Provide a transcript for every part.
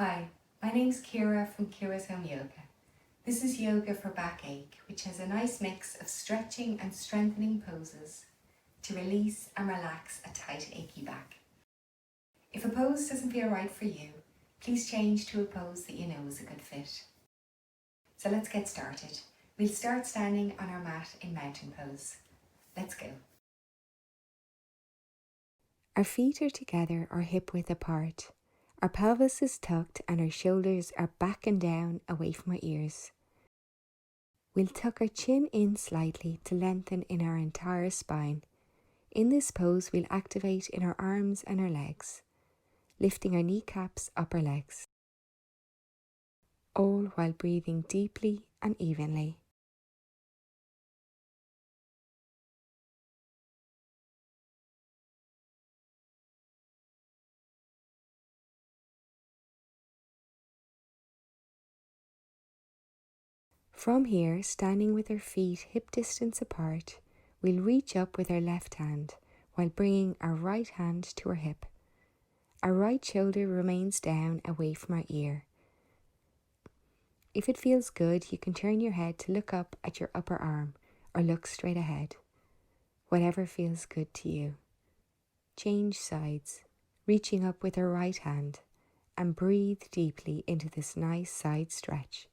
Hi, my name's Ciara from Ciara's Home Yoga. This is yoga for backache, which has a nice mix of stretching and strengthening poses to release and relax a tight, achy back. If a pose doesn't feel right for you, please change to a pose that you know is a good fit. So let's get started. We'll start standing on our mat in mountain pose. Let's go. Our feet are together or hip width apart. Our pelvis is tucked and our shoulders are back and down away from our ears. We'll tuck our chin in slightly to lengthen in our entire spine. In this pose, we'll activate in our arms and our legs, lifting our kneecaps up our legs, all while breathing deeply and evenly. From here, standing with our feet hip distance apart, we'll reach up with our left hand while bringing our right hand to our hip. Our right shoulder remains down away from our ear. If it feels good, you can turn your head to look up at your upper arm or look straight ahead. Whatever feels good to you. Change sides, reaching up with our right hand, and breathe deeply into this nice side stretch.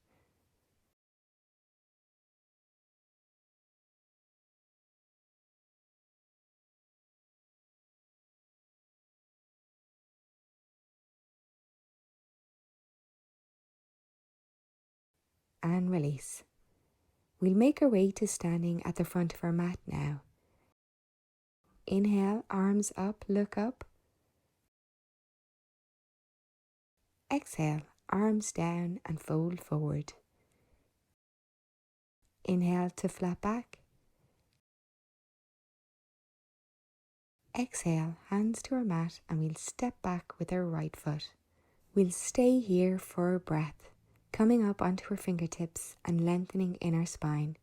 And release. We'll make our way to standing at the front of our mat now. Inhale, arms up, look up. Exhale, arms down and fold forward. Inhale to flat back. Exhale, hands to our mat, and we'll step back with our right foot. We'll stay here for a breath, coming up onto our fingertips and lengthening in our spine.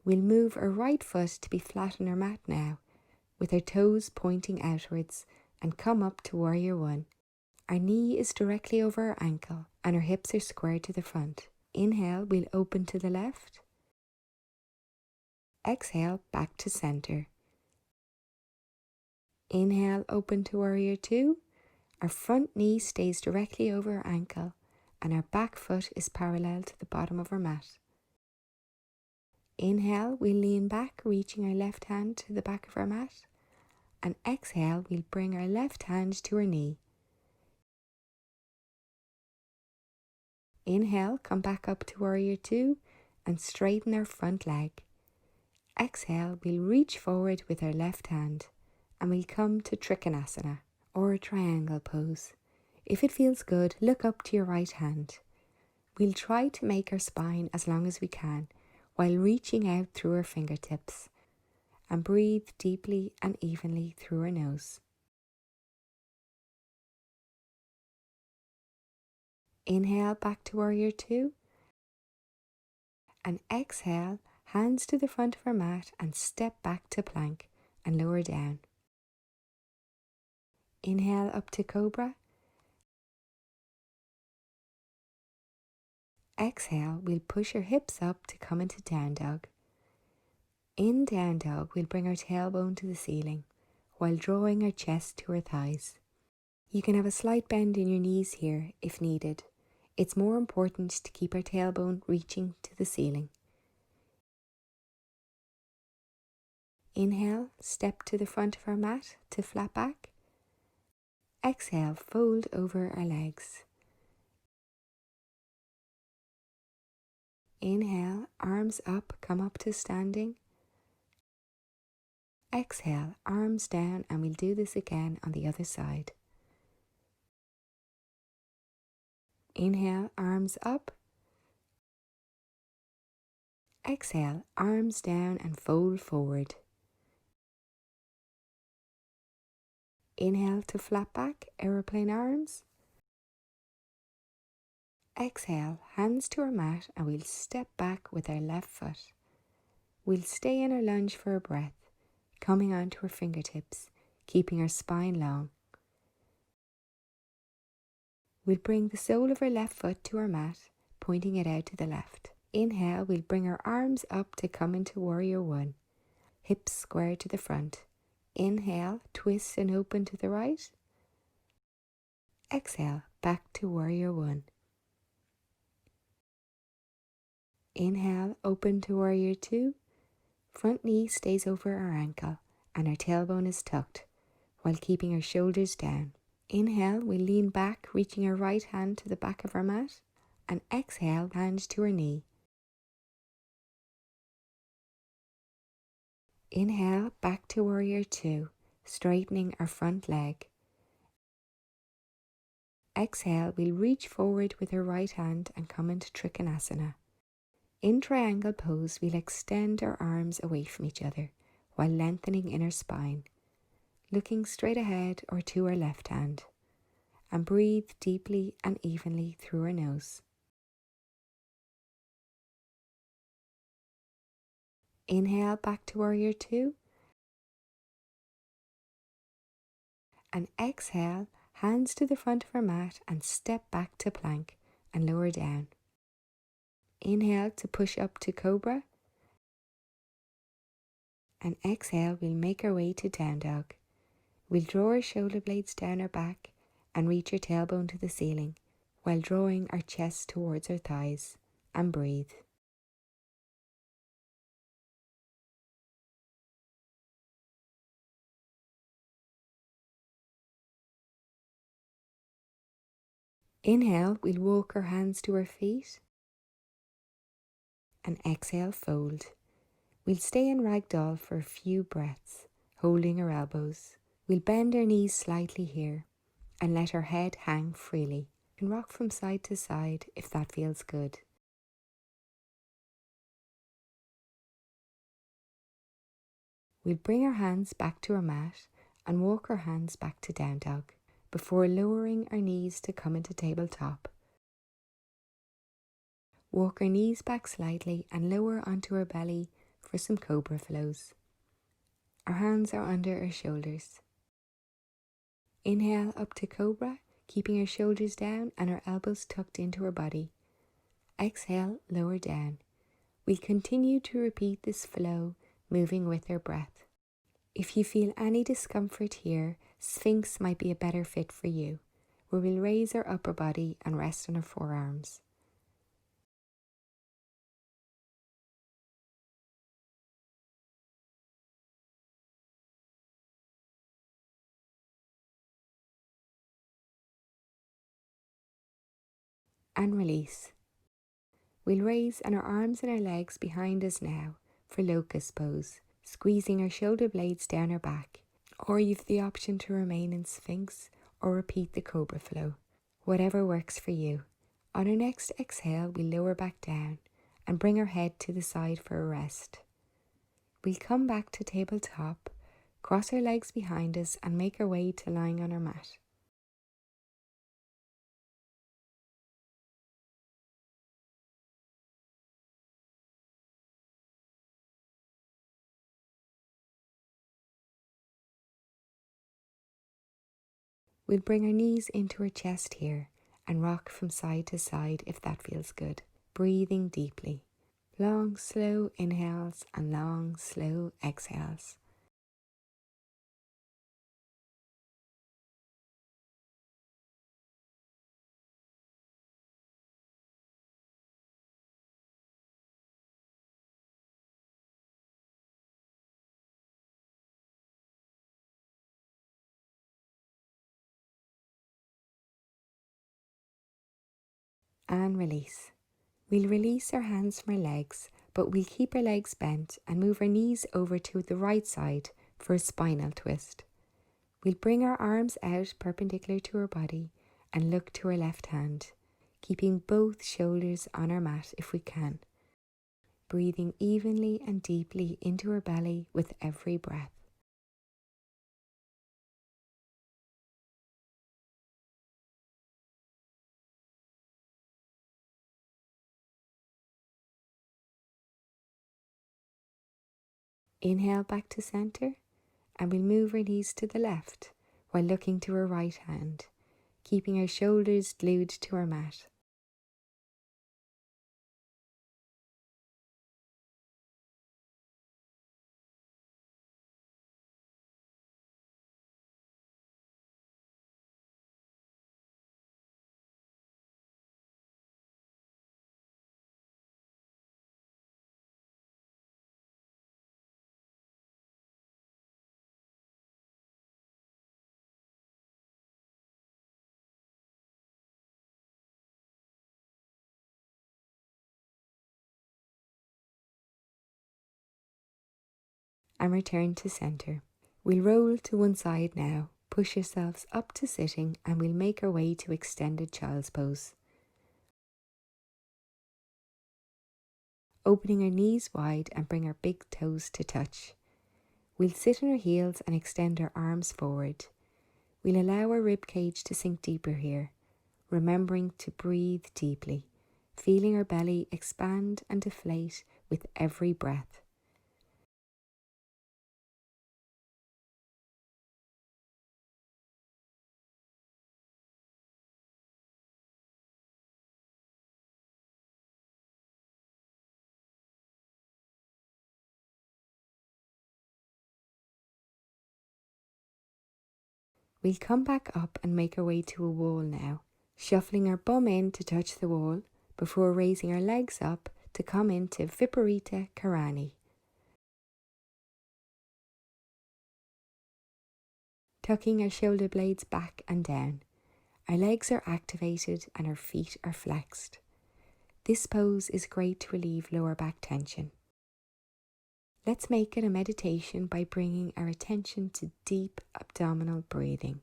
We'll move our right foot to be flat on our mat now, with our toes pointing outwards, and come up to Warrior One. Our knee is directly over our ankle and our hips are squared to the front. Inhale, we'll open to the left. Exhale, back to center. Inhale, open to Warrior Two. Our front knee stays directly over our ankle and our back foot is parallel to the bottom of our mat. Inhale, we'll lean back, reaching our left hand to the back of our mat. And exhale, we'll bring our left hand to our knee. Inhale, come back up to Warrior Two and straighten our front leg. Exhale, we'll reach forward with our left hand and we'll come to Trikonasana, or a triangle pose. If it feels good, look up to your right hand. We'll try to make our spine as long as we can while reaching out through our fingertips, and breathe deeply and evenly through our nose. Inhale, back to Warrior Two, and exhale, hands to the front of our mat and step back to plank and lower down. Inhale up to Cobra. Exhale, we'll push our hips up to come into Down Dog. In Down Dog, we'll bring our tailbone to the ceiling while drawing our chest to our thighs. You can have a slight bend in your knees here if needed. It's more important to keep our tailbone reaching to the ceiling. Inhale, step to the front of our mat to flat back. Exhale, fold over our legs. Inhale, arms up, come up to standing. Exhale, arms down, and we'll do this again on the other side. Inhale, arms up. Exhale, arms down and fold forward. Inhale to flat back, aeroplane arms. Exhale, hands to our mat, and we'll step back with our left foot. We'll stay in our lunge for a breath, coming onto our fingertips, keeping our spine long. We'll bring the sole of our left foot to our mat, pointing it out to the left. Inhale, we'll bring our arms up to come into Warrior One. Hips square to the front. Inhale, twist and open to the right. Exhale, back to Warrior One. Inhale, open to Warrior Two. Front knee stays over our ankle and our tailbone is tucked while keeping our shoulders down. Inhale, we lean back, reaching our right hand to the back of our mat, and exhale, hand to our knee. Inhale, back to Warrior Two, straightening our front leg. Exhale, we'll reach forward with our right hand and come into Trikonasana. In triangle pose, we'll extend our arms away from each other while lengthening in our spine, looking straight ahead or to our left hand, and breathe deeply and evenly through our nose. Inhale, back to Warrior Two, and exhale, hands to the front of our mat and step back to plank and lower down. Inhale to push up to Cobra, and exhale, we'll make our way to Down Dog. We'll draw our shoulder blades down our back and reach our tailbone to the ceiling while drawing our chest towards our thighs, and breathe. Inhale, we'll walk our hands to our feet, and exhale, fold. We'll stay in ragdoll for a few breaths, holding our elbows. We'll bend our knees slightly here and let our head hang freely. You can rock from side to side if that feels good. We'll bring our hands back to our mat and walk our hands back to Down Dog before lowering our knees to come into tabletop. Walk our knees back slightly and lower onto our belly for some Cobra flows. Our hands are under our shoulders. Inhale up to Cobra, keeping our shoulders down and our elbows tucked into our body. Exhale, lower down. We'll continue to repeat this flow, moving with our breath. If you feel any discomfort here, Sphinx might be a better fit for you, where we'll raise our upper body and rest on our forearms. And release. We'll raise our arms and our legs behind us now for locust pose, squeezing our shoulder blades down our back. Or you've the option to remain in Sphinx or repeat the Cobra flow, whatever works for you. On our next exhale, we lower back down and bring our head to the side for a rest. We'll come back to tabletop, cross our legs behind us and make our way to lying on our mat. We'll bring our knees into our chest here and rock from side to side if that feels good, breathing deeply. Long, slow inhales and long, slow exhales. And release. We'll release our hands from our legs, but we'll keep our legs bent and move our knees over to the right side for a spinal twist. We'll bring our arms out perpendicular to our body and look to our left hand, keeping both shoulders on our mat if we can. Breathing evenly and deeply into our belly with every breath. Inhale back to center and we'll move our knees to the left while looking to our right hand, keeping our shoulders glued to our mat. And return to centre. We'll roll to one side now, push yourselves up to sitting, and we'll make our way to extended child's pose. Opening our knees wide and bring our big toes to touch. We'll sit on our heels and extend our arms forward. We'll allow our rib cage to sink deeper here, remembering to breathe deeply, feeling our belly expand and deflate with every breath. We'll come back up and make our way to a wall now, shuffling our bum in to touch the wall before raising our legs up to come into Viparita Karani. Tucking our shoulder blades back and down. Our legs are activated and our feet are flexed. This pose is great to relieve lower back tension. Let's make it a meditation by bringing our attention to deep abdominal breathing.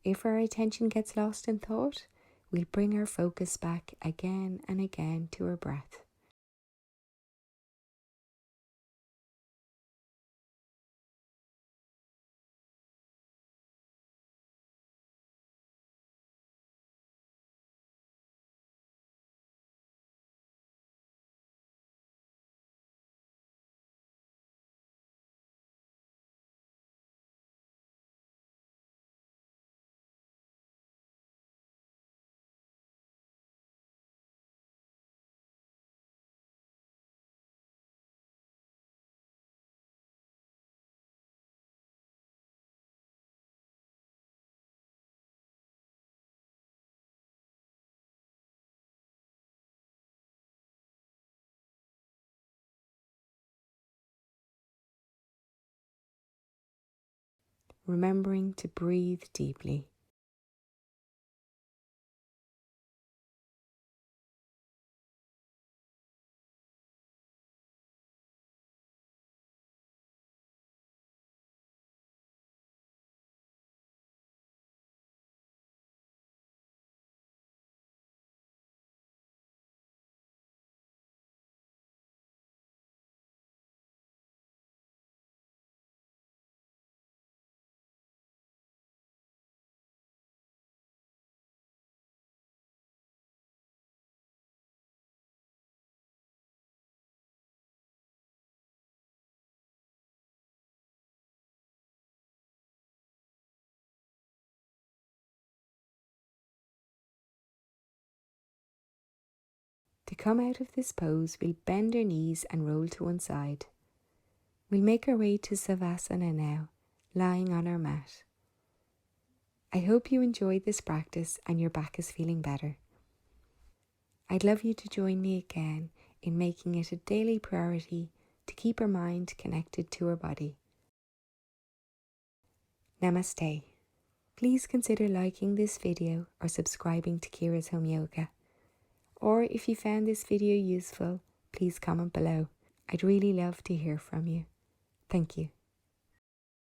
If our attention gets lost in thought, we'll bring our focus back again and again to our breath. Remembering to breathe deeply. To come out of this pose, we'll bend our knees and roll to one side. We'll make our way to Savasana now, lying on our mat. I hope you enjoyed this practice and your back is feeling better. I'd love you to join me again in making it a daily priority to keep our mind connected to our body. Namaste. Please consider liking this video or subscribing to Ciara's Home Yoga. Or if you found this video useful, please comment below. I'd really love to hear from you. Thank you.